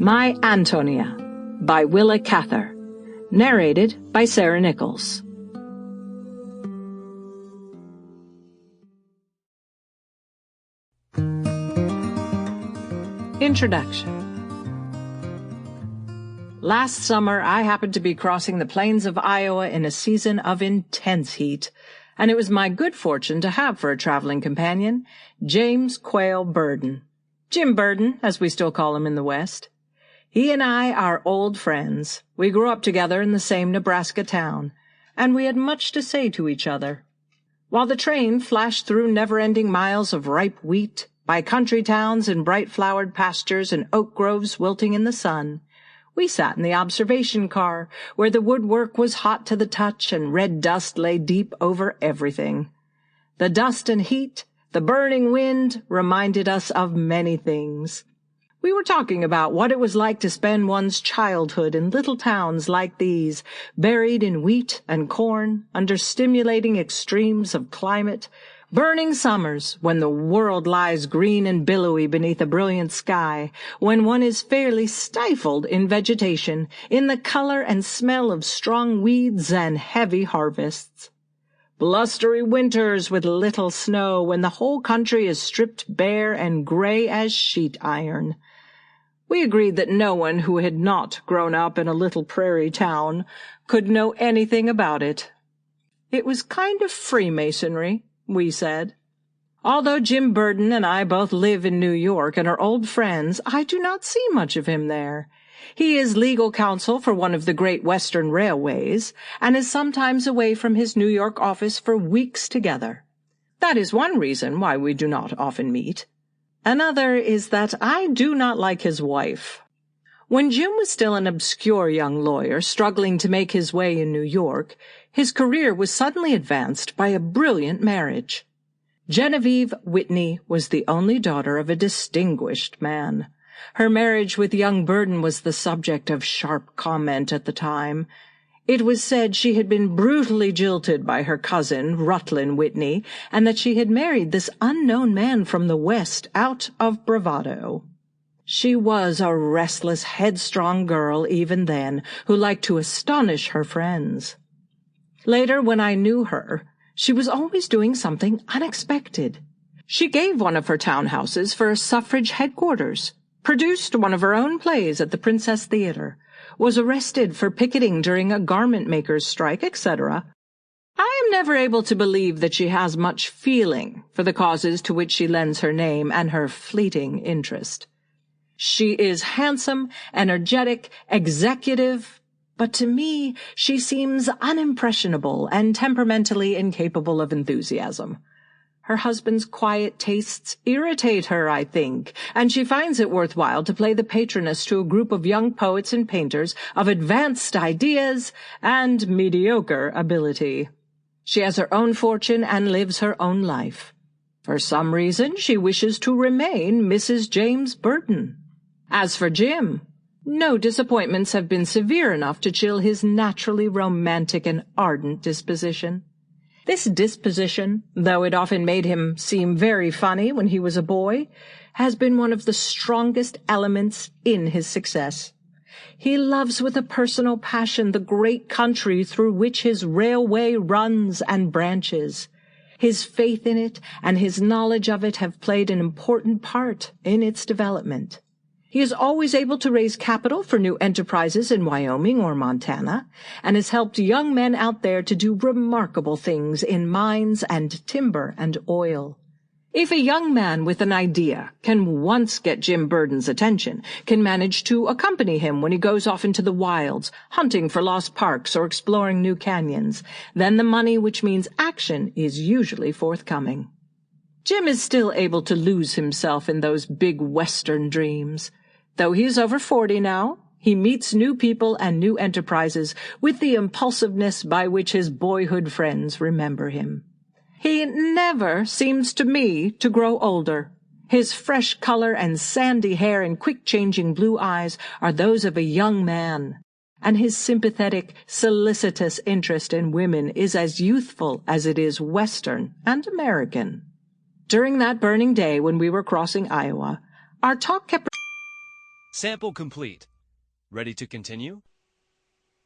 My Ántonia by Willa Cather. Narrated by Sara Nichols. Introduction. Last summer, I happened to be crossing the plains of Iowa in a season of intense heat, and it was my good fortune to have for a traveling companion James Quayle Burden. Jim Burden, as we still call him in the West. He and I are old friends. We grew up together in the same Nebraska town, and we had much to say to each other. While the train flashed through never-ending miles of ripe wheat, by country towns and bright-flowered pastures and oak groves wilting in the sun, we sat in the observation car, where the woodwork was hot to the touch and red dust lay deep over everything. The dust and heat, the burning wind, reminded us of many things. We were talking about what it was like to spend one's childhood in little towns like these, buried in wheat and corn, under stimulating extremes of climate, burning summers when the world lies green and billowy beneath a brilliant sky, when one is fairly stifled in vegetation, in the color and smell of strong weeds and heavy harvests. Blustery winters with little snow, when the whole country is stripped bare and gray as sheet iron. We agreed that no one who had not grown up in a little prairie town could know anything about it. It was kind of Freemasonry, we said. Although Jim Burden and I both live in New York and are old friends, I do not see much of him there. He is legal counsel for one of the great Western railways, and is sometimes away from his New York office for weeks together. That is one reason why we do not often meet. Another is that I do not like his wife. When Jim was still an obscure young lawyer struggling to make his way in New York, his career was suddenly advanced by a brilliant marriage. Genevieve Whitney was the only daughter of a distinguished man. Her marriage with young Burden was the subject of sharp comment at the time. It was said she had been brutally jilted by her cousin, Rutland Whitney, and that she had married this unknown man from the West out of bravado. She was a restless, headstrong girl even then, who liked to astonish her friends. Later, when I knew her, she was always doing something unexpected. She gave one of her townhouses for a suffrage headquarters, produced one of her own plays at the Princess Theater, was arrested for picketing during a garment makers' strike, etc. I am never able to believe that she has much feeling for the causes to which she lends her name and her fleeting interest. She is handsome, energetic, executive, but to me she seems unimpressionable and temperamentally incapable of enthusiasm. Her husband's quiet tastes irritate her, I think, and she finds it worthwhile to play the patroness to a group of young poets and painters of advanced ideas and mediocre ability. She has her own fortune and lives her own life. For some reason, she wishes to remain Mrs. James Burden. As for Jim, no disappointments have been severe enough to chill his naturally romantic and ardent disposition. This disposition, though it often made him seem very funny when he was a boy, has been one of the strongest elements in his success. He loves with a personal passion the great country through which his railway runs and branches. His faith in it and his knowledge of it have played an important part in its development. He is always able to raise capital for new enterprises in Wyoming or Montana, and has helped young men out there to do remarkable things in mines and timber and oil. If a young man with an idea can once get Jim Burden's attention, can manage to accompany him when he goes off into the wilds, hunting for lost parks or exploring new canyons, then the money, which means action, is usually forthcoming. Jim is still able to lose himself in those big Western dreams. Though he is over 40 now, he meets new people and new enterprises with the impulsiveness by which his boyhood friends remember him. He never seems to me to grow older. His fresh color and sandy hair and quick-changing blue eyes are those of a young man, and his sympathetic, solicitous interest in women is as youthful as it is Western and American. During that burning day when we were crossing Iowa, our talk kept Sample complete. Ready to continue?